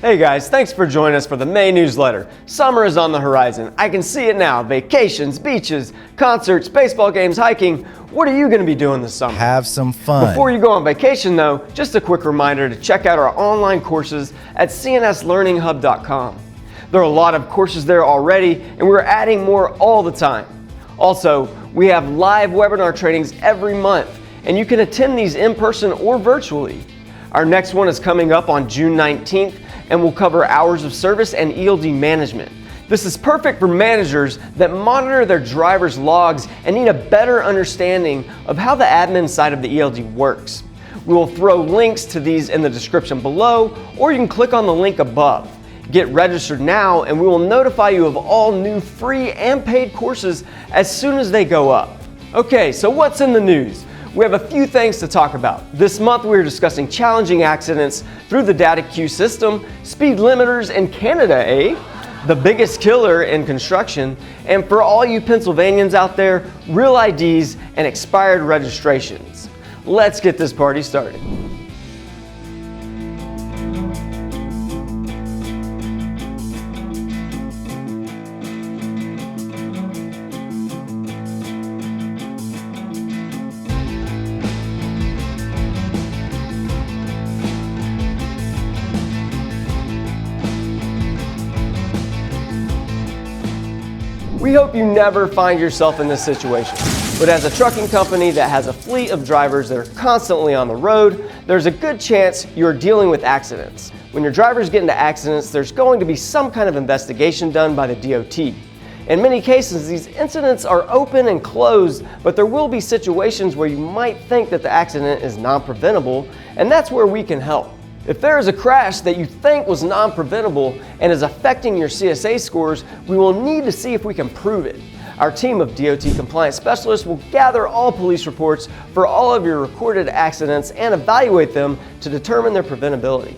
Hey guys, thanks for joining us for the May newsletter. Summer is on the horizon. I can see it now. Vacations, beaches, concerts, baseball games, hiking. What are you going to be doing this summer? Have some fun. Before you go on vacation though, just a quick reminder to check out our online courses at cnslearninghub.com. There are a lot of courses there already, and we're adding more all the time. Also, we have live webinar trainings every month, and you can attend these in person or virtually. Our next one is coming up on June 19th, and will cover hours of service and ELD management. This is perfect for managers that monitor their drivers' logs and need a better understanding of how the admin side of the ELD works. We will throw links to these in the description below, or you can click on the link above. Get registered now, and we will notify you of all new free and paid courses as soon as they go up. Okay, so what's in the news? We have a few things to talk about. This month we're discussing challenging accidents through the DataQ system, speed limiters in Canada, the biggest killer in construction, and for all you Pennsylvanians out there, real IDs and expired registrations. Let's get this party started. We hope you never find yourself in this situation, but as a trucking company that has a fleet of drivers that are constantly on the road, there's a good chance you're dealing with accidents. When your drivers get into accidents, there's going to be some kind of investigation done by the DOT. In many cases, these incidents are open and closed, but there will be situations where you might think that the accident is non-preventable, and that's where we can help. If there is a crash that you think was non-preventable and is affecting your CSA scores, we will need to see if we can prove it. Our team of DOT compliance specialists will gather all police reports for all of your recorded accidents and evaluate them to determine their preventability.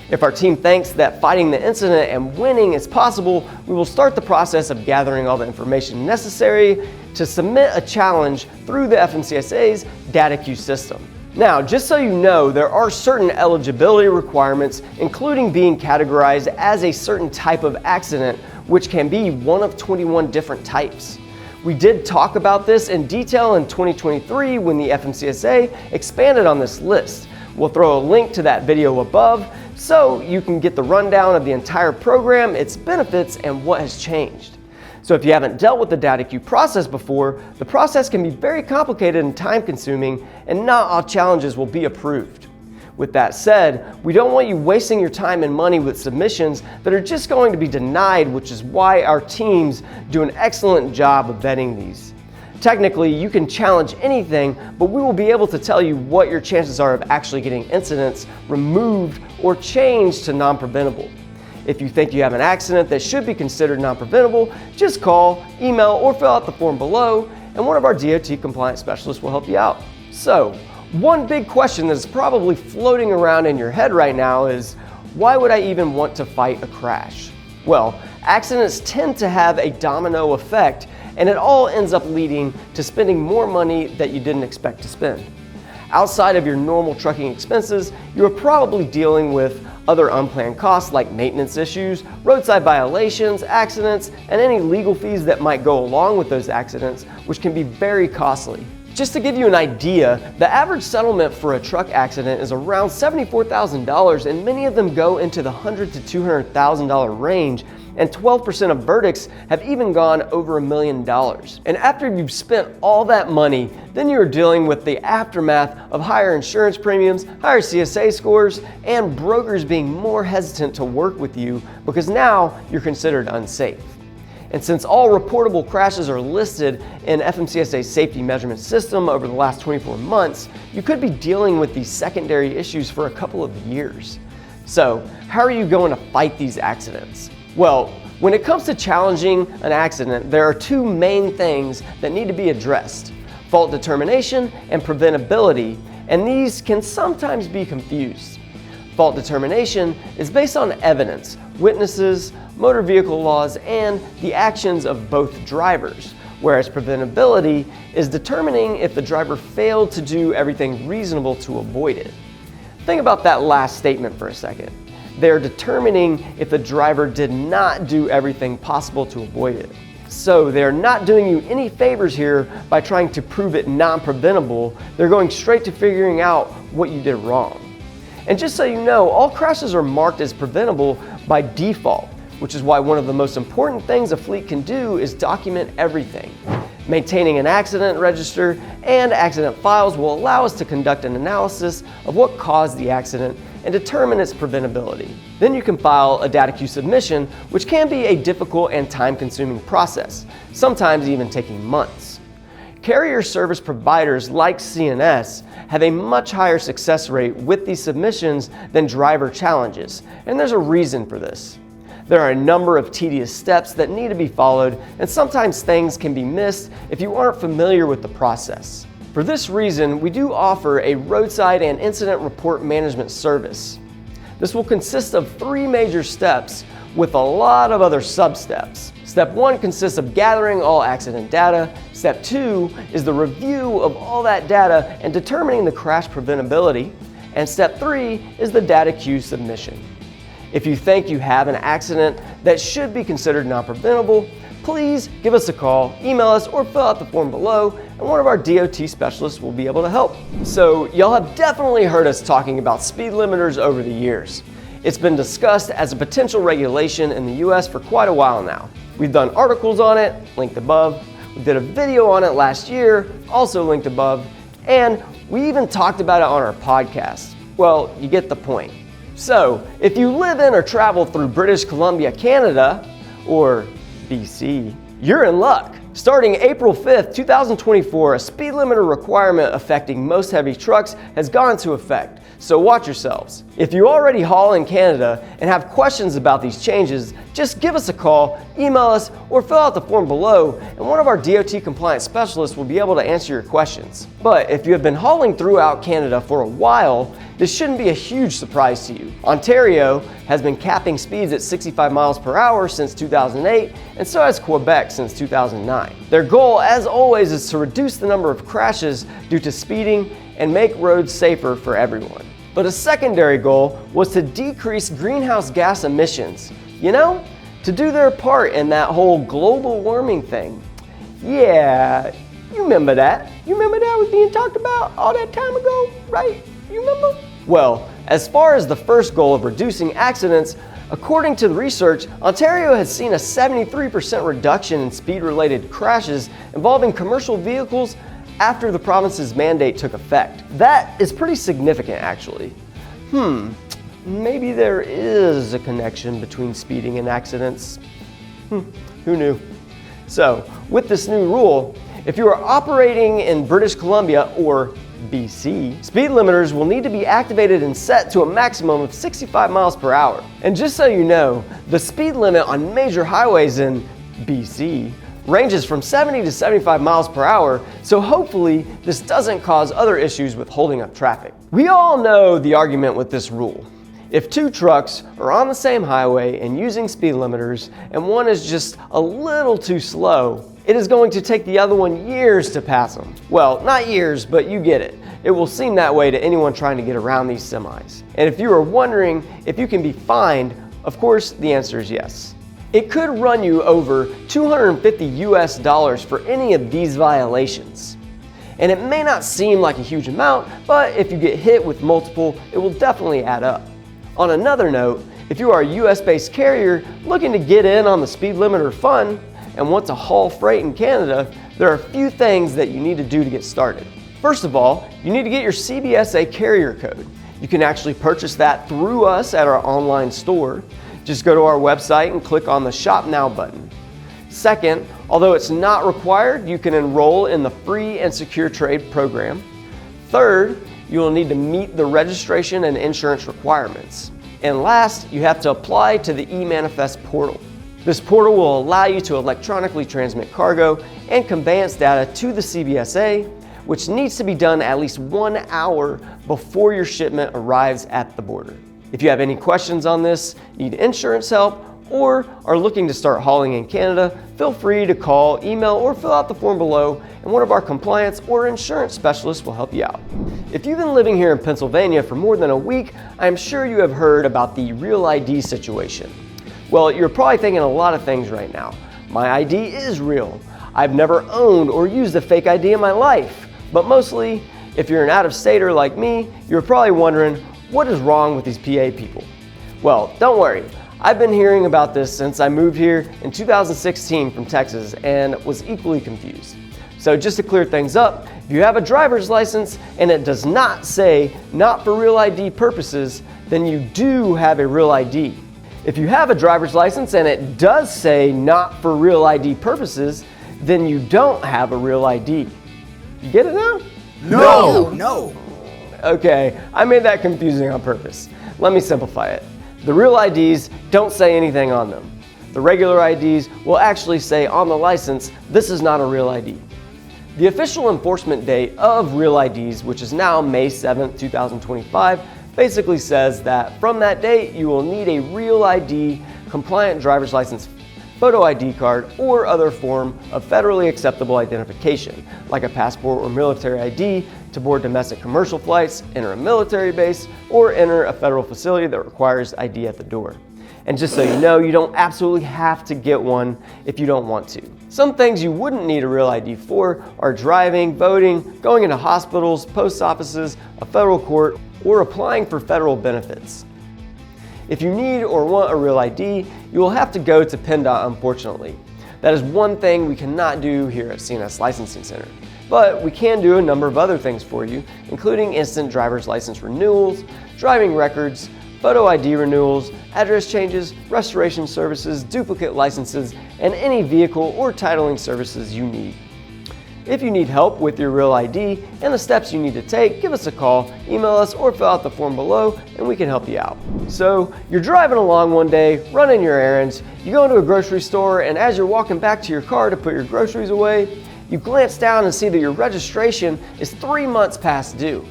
If our team thinks that fighting the incident and winning is possible, we will start the process of gathering all the information necessary to submit a challenge through the FMCSA's DataQ system. Now, just so you know, there are certain eligibility requirements, including being categorized as a certain type of accident, which can be one of 21 different types. We did talk about this in detail in 2023 when the FMCSA expanded on this list. We'll throw a link to that video above so you can get the rundown of the entire program, its benefits, and what has changed. So if you haven't dealt with the DataQ process before, the process can be very complicated and time-consuming, and not all challenges will be approved. With that said, we don't want you wasting your time and money with submissions that are just going to be denied, which is why our teams do an excellent job of vetting these. Technically, you can challenge anything, but we will be able to tell you what your chances are of actually getting incidents removed or changed to non-preventable. If you think you have an accident that should be considered non-preventable, just call, email, or fill out the form below, and one of our DOT compliance specialists will help you out. So, one big question that is probably floating around in your head right now is, why would I even want to fight a crash? Well, accidents tend to have a domino effect, and it all ends up leading to spending more money that you didn't expect to spend. Outside of your normal trucking expenses, you are probably dealing with other unplanned costs like maintenance issues, roadside violations, accidents, and any legal fees that might go along with those accidents, which can be very costly. Just to give you an idea, the average settlement for a truck accident is around $74,000, and many of them go into the $100,000 to $200,000 range, and 12% of verdicts have even gone over $1 million. And after you've spent all that money, then you're dealing with the aftermath of higher insurance premiums, higher CSA scores, and brokers being more hesitant to work with you because now you're considered unsafe. And since all reportable crashes are listed in FMCSA's safety measurement system over the last 24 months, you could be dealing with these secondary issues for a couple of years. So, how are you going to fight these accidents? Well, when it comes to challenging an accident, there are two main things that need to be addressed: fault determination and preventability, and these can sometimes be confused. Fault determination is based on evidence, witnesses, motor vehicle laws, and the actions of both drivers, whereas preventability is determining if the driver failed to do everything reasonable to avoid it. Think about that last statement for a second. they're determining if the driver did not do everything possible to avoid it. So they're not doing you any favors here by trying to prove it non-preventable. They're going straight to figuring out what you did wrong. And just so you know, all crashes are marked as preventable by default, which is why one of the most important things a fleet can do is document everything. Maintaining an accident register and accident files will allow us to conduct an analysis of what caused the accident and determine its preventability. Then you can file a DataQ submission, which can be a difficult and time-consuming process, sometimes even taking months. Carrier service providers like CNS have a much higher success rate with these submissions than driver challenges, and there's a reason for this. There are a number of tedious steps that need to be followed, and sometimes things can be missed if you aren't familiar with the process. For this reason, we do offer a roadside and incident report management service. This will consist of 3 major steps with a lot of other sub-steps. Step 1 consists of gathering all accident data. Step 2 is the review of all that data and determining the crash preventability. And step 3 is the DataQ submission. If you think you have an accident that should be considered non-preventable, please give us a call, email us, or fill out the form below, and one of our DOT specialists will be able to help. So y'all have definitely heard us talking about speed limiters over the years. It's been discussed as a potential regulation in the US for quite a while now. We've done articles on it, linked above. We did a video on it last year, also linked above. And we even talked about it on our podcast. Well, you get the point. So, if you live in or travel through British Columbia, Canada, or BC, you're in luck. Starting April 5th, 2024, a speed limiter requirement affecting most heavy trucks has gone into effect, so watch yourselves. If you already haul in Canada and have questions about these changes, just give us a call, email us, or fill out the form below, and one of our DOT compliance specialists will be able to answer your questions. But if you have been hauling throughout Canada for a while, this shouldn't be a huge surprise to you. Ontario has been capping speeds at 65 miles per hour since 2008, and so has Quebec since 2009. Their goal, as always, is to reduce the number of crashes due to speeding and make roads safer for everyone. But a secondary goal was to decrease greenhouse gas emissions, to do their part in that whole global warming thing. Yeah, you remember that. You remember that was being talked about all that time ago, right? You remember? Well, as far as the first goal of reducing accidents, according to the research, Ontario has seen a 73% reduction in speed-related crashes involving commercial vehicles after the province's mandate took effect. That is pretty significant, actually. Maybe there is a connection between speeding and accidents. Who knew? So, with this new rule, if you are operating in British Columbia or BC, speed limiters will need to be activated and set to a maximum of 65 miles per hour. And just so you know, the speed limit on major highways in BC ranges from 70 to 75 miles per hour, so hopefully this doesn't cause other issues with holding up traffic. We all know the argument with this rule. If 2 trucks are on the same highway and using speed limiters, and one is just a little too slow, it is going to take the other one years to pass them. Well, not years, but you get it. It will seem that way to anyone trying to get around these semis. And if you are wondering if you can be fined, of course, the answer is yes. It could run you over $250 for any of these violations. And it may not seem like a huge amount, but if you get hit with multiple, it will definitely add up. On another note, if you are a US-based carrier looking to get in on the speed limiter fun and want to haul freight in Canada, there are a few things that you need to do to get started. First of all, you need to get your CSA carrier code. You can actually purchase that through us at our online store. Just go to our website and click on the Shop Now button. Second, although it's not required, you can enroll in the free and secure trade program. Third, you will need to meet the registration and insurance requirements. And last, you have to apply to the eManifest portal. This portal will allow you to electronically transmit cargo and conveyance data to the CSA, which needs to be done at least 1 hour before your shipment arrives at the border. If you have any questions on this, need insurance help, or are looking to start hauling in Canada, feel free to call, email, or fill out the form below, and one of our compliance or insurance specialists will help you out. If you've been living here in Pennsylvania for more than a week, I'm sure you have heard about the Real ID situation. Well, you're probably thinking a lot of things right now. My ID is real. I've never owned or used a fake ID in my life. But mostly, if you're an out-of-stater like me, you're probably wondering, what is wrong with these PA people? Well, don't worry. I've been hearing about this since I moved here in 2016 from Texas and was equally confused. So just to clear things up, if you have a driver's license and it does not say not for Real ID purposes, then you do have a Real ID. If you have a driver's license and it does say not for Real ID purposes, then you don't have a Real ID. You get it now? No. Okay, I made that confusing on purpose. Let me simplify it. The Real IDs don't say anything on them. The regular IDs will actually say on the license, this is not a Real ID. The official enforcement date of Real IDs, which is now May 7th, 2025, basically says that from that date, you will need a Real ID compliant driver's license, photo ID card, or other form of federally acceptable identification, like a passport or military ID, to board domestic commercial flights, enter a military base, or enter a federal facility that requires ID at the door. And just so you know, you don't absolutely have to get one if you don't want to. Some things you wouldn't need a Real ID for are driving, voting, going into hospitals, post offices, a federal court, or applying for federal benefits. If you need or want a Real ID, you will have to go to PennDOT, unfortunately. That is one thing we cannot do here at CNS Licensing Center. But we can do a number of other things for you, including instant driver's license renewals, driving records, photo ID renewals, address changes, restoration services, duplicate licenses, and any vehicle or titling services you need. If you need help with your Real ID and the steps you need to take, give us a call, email us, or fill out the form below, and we can help you out. So you're driving along one day, running your errands, you go into a grocery store, and as you're walking back to your car to put your groceries away, you glance down and see that your registration is 3 months past due.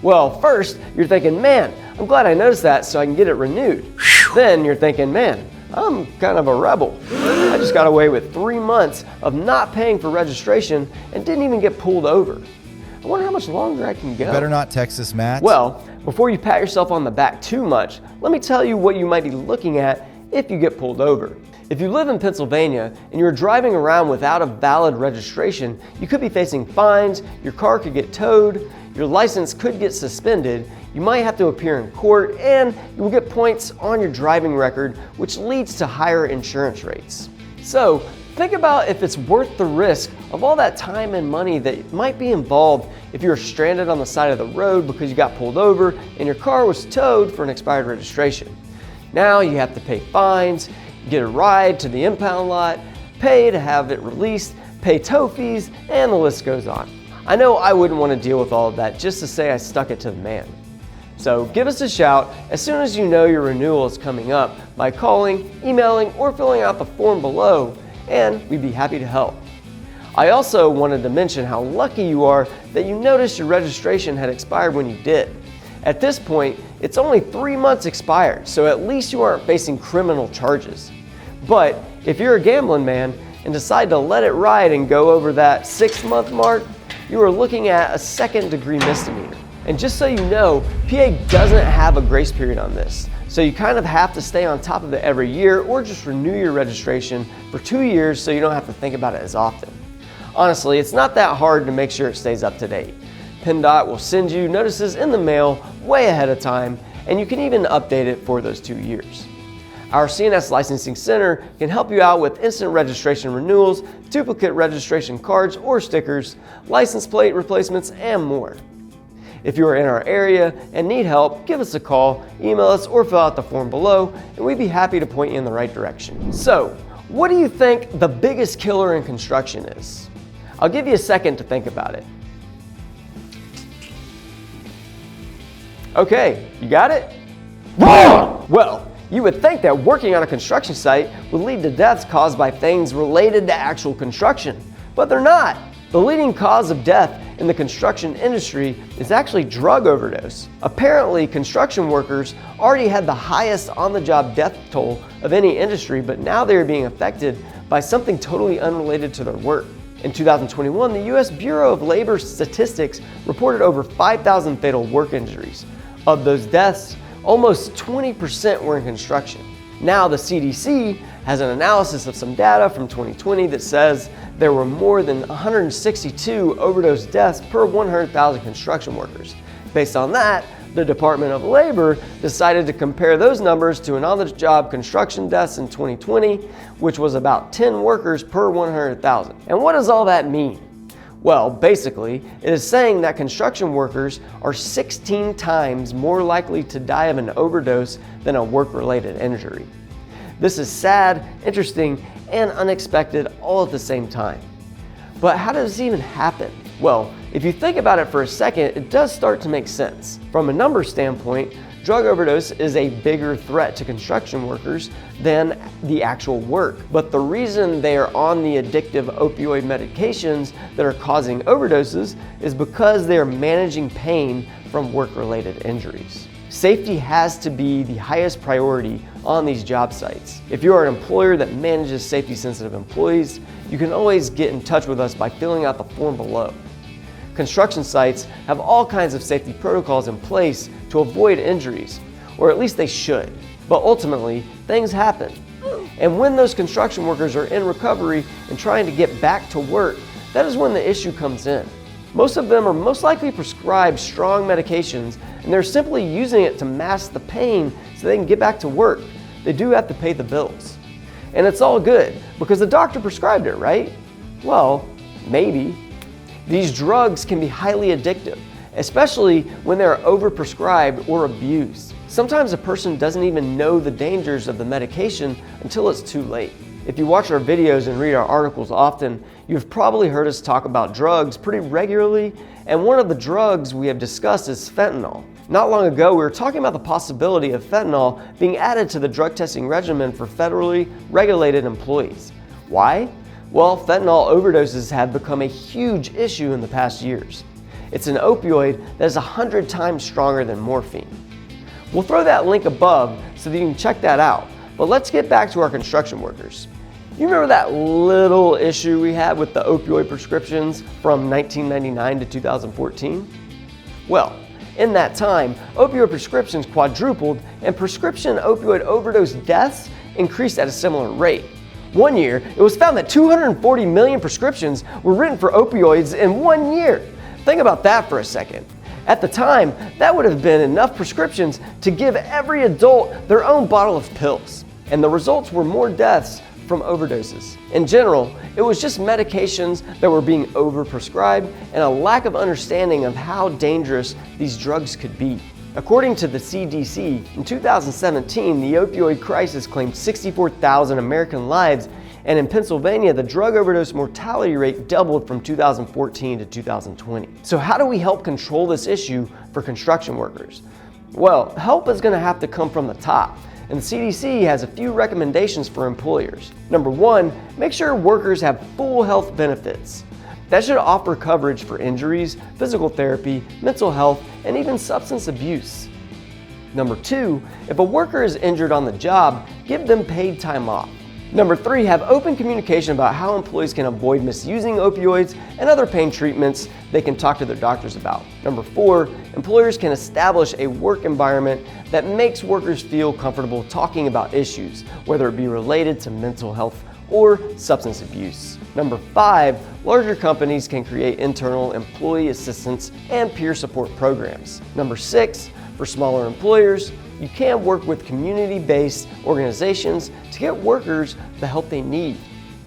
Well, first, you're thinking, man, I'm glad I noticed that so I can get it renewed. Then you're thinking, man, I'm kind of a rebel. I just got away with 3 months of not paying for registration and didn't even get pulled over. I wonder how much longer I can go. Better not text us, Matt. Well, before you pat yourself on the back too much, let me tell you what you might be looking at if you get pulled over. If you live in Pennsylvania and you're driving around without a valid registration, you could be facing fines, your car could get towed, your license could get suspended, you might have to appear in court, and you will get points on your driving record, which leads to higher insurance rates. So think about if it's worth the risk of all that time and money that might be involved if you're stranded on the side of the road because you got pulled over and your car was towed for an expired registration. Now you have to pay fines, get a ride to the impound lot, pay to have it released, pay tow fees, and the list goes on. I know I wouldn't want to deal with all of that just to say I stuck it to the man. So give us a shout as soon as you know your renewal is coming up by calling, emailing, or filling out the form below, and we'd be happy to help. I also wanted to mention how lucky you are that you noticed your registration had expired when you did. At this point, it's only 3 months expired, so at least you aren't facing criminal charges. But if you're a gambling man and decide to let it ride and go over that 6-month mark, you are looking at a 2nd-degree misdemeanor. And just so you know, PA doesn't have a grace period on this. So you kind of have to stay on top of it every year or just renew your registration for 2 years so you don't have to think about it as often. Honestly, it's not that hard to make sure it stays up to date. PennDOT will send you notices in the mail way ahead of time, and you can even update it for those 2 years. Our CNS Licensing Center can help you out with instant registration renewals, duplicate registration cards or stickers, license plate replacements, and more. If you are in our area and need help, give us a call, email us, or fill out the form below, and we'd be happy to point you in the right direction. So, what do you think the biggest killer in construction is? I'll give you a second to think about it. Okay, you got it? Wrong! Well, you would think that working on a construction site would lead to deaths caused by things related to actual construction, but they're not. The leading cause of death in the construction industry is actually drug overdose. Apparently, construction workers already had the highest on-the-job death toll of any industry, but now they are being affected by something totally unrelated to their work. In 2021, the U.S. Bureau of Labor Statistics reported over 5,000 fatal work injuries. Of those deaths, almost 20% were in construction. Now the CDC has an analysis of some data from 2020 that says there were more than 162 overdose deaths per 100,000 construction workers. Based on that, the Department of Labor decided to compare those numbers to an on-the-job construction deaths in 2020, which was about 10 workers per 100,000. And what does all that mean? Well, basically, it is saying that construction workers are 16 times more likely to die of an overdose than a work-related injury. This is sad, interesting, and unexpected all at the same time. But how does this even happen? Well, if you think about it for a second, it does start to make sense. From a numbers standpoint, drug overdose is a bigger threat to construction workers than the actual work. But the reason they are on the addictive opioid medications that are causing overdoses is because they are managing pain from work-related injuries. Safety has to be the highest priority on these job sites. If you are an employer that manages safety-sensitive employees, you can always get in touch with us by filling out the form below. Construction sites have all kinds of safety protocols in place to avoid injuries, or at least they should. But ultimately, things happen. And when those construction workers are in recovery and trying to get back to work, that is when the issue comes in. Most of them are most likely prescribed strong medications, and they're simply using it to mask the pain so they can get back to work. They do have to pay the bills. And it's all good because the doctor prescribed it, right? Well, maybe. These drugs can be highly addictive, especially when they're overprescribed or abused. Sometimes a person doesn't even know the dangers of the medication until it's too late. If you watch our videos and read our articles often, you've probably heard us talk about drugs pretty regularly, and one of the drugs we have discussed is fentanyl. Not long ago, we were talking about the possibility of fentanyl being added to the drug testing regimen for federally regulated employees. Why? Well, fentanyl overdoses have become a huge issue in the past years. It's an opioid that is 100 times stronger than morphine. We'll throw that link above so that you can check that out. But let's get back to our construction workers. You remember that little issue we had with the opioid prescriptions from 1999 to 2014? Well, in that time, opioid prescriptions quadrupled and prescription opioid overdose deaths increased at a similar rate. One year, it was found that 240 million prescriptions were written for opioids in 1 year. Think about that for a second. At the time, that would have been enough prescriptions to give every adult their own bottle of pills. And the results were more deaths from overdoses. In general, it was just medications that were being overprescribed and a lack of understanding of how dangerous these drugs could be. According to the CDC, in 2017, the opioid crisis claimed 64,000 American lives, and in Pennsylvania, the drug overdose mortality rate doubled from 2014 to 2020. So how do we help control this issue for construction workers? Well, help is going to have to come from the top, and the CDC has a few recommendations for employers. Number one, make sure workers have full health benefits. That should offer coverage for injuries, physical therapy, mental health, and even substance abuse. Number two, if a worker is injured on the job, give them paid time off. Number three, have open communication about how employees can avoid misusing opioids and other pain treatments they can talk to their doctors about. Number four, employers can establish a work environment that makes workers feel comfortable talking about issues, whether it be related to mental health or substance abuse. Number five, larger companies can create internal employee assistance and peer support programs. Number six, for smaller employers, you can work with community-based organizations to get workers the help they need.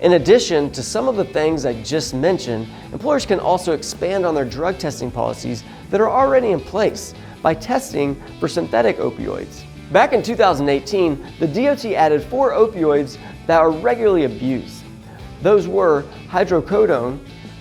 In addition to some of the things I just mentioned, employers can also expand on their drug testing policies that are already in place by testing for synthetic opioids. Back in 2018, the DOT added 4 opioids that are regularly abused. Those were hydrocodone,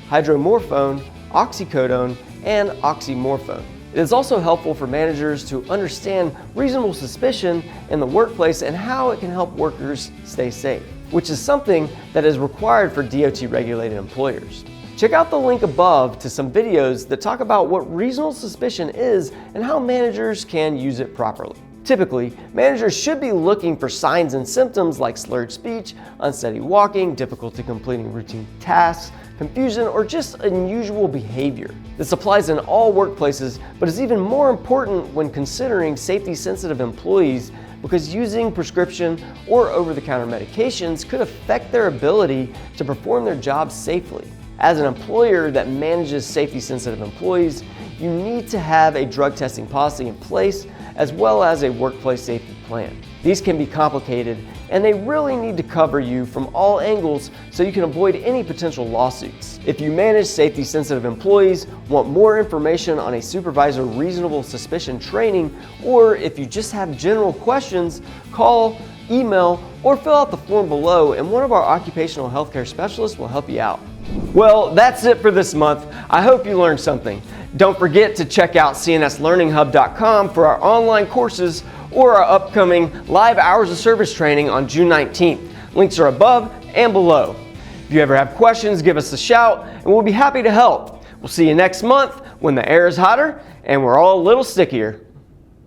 hydromorphone, oxycodone, and oxymorphone. It is also helpful for managers to understand reasonable suspicion in the workplace and how it can help workers stay safe, which is something that is required for DOT-regulated employers. Check out the link above to some videos that talk about what reasonable suspicion is and how managers can use it properly. Typically, managers should be looking for signs and symptoms like slurred speech, unsteady walking, difficulty completing routine tasks, confusion, or just unusual behavior. This applies in all workplaces, but is even more important when considering safety-sensitive employees because using prescription or over-the-counter medications could affect their ability to perform their jobs safely. As an employer that manages safety-sensitive employees, you need to have a drug testing policy in place as well as a workplace safety plan. These can be complicated and they really need to cover you from all angles so you can avoid any potential lawsuits. If you manage safety-sensitive employees, want more information on a supervisor reasonable suspicion training, or if you just have general questions, call, email, or fill out the form below and one of our occupational healthcare specialists will help you out. Well, that's it for this month. I hope you learned something. Don't forget to check out cnslearninghub.com for our online courses or our upcoming live hours of service training on June 19th. Links are above and below. If you ever have questions, give us a shout and we'll be happy to help. We'll see you next month when the air is hotter and we're all a little stickier.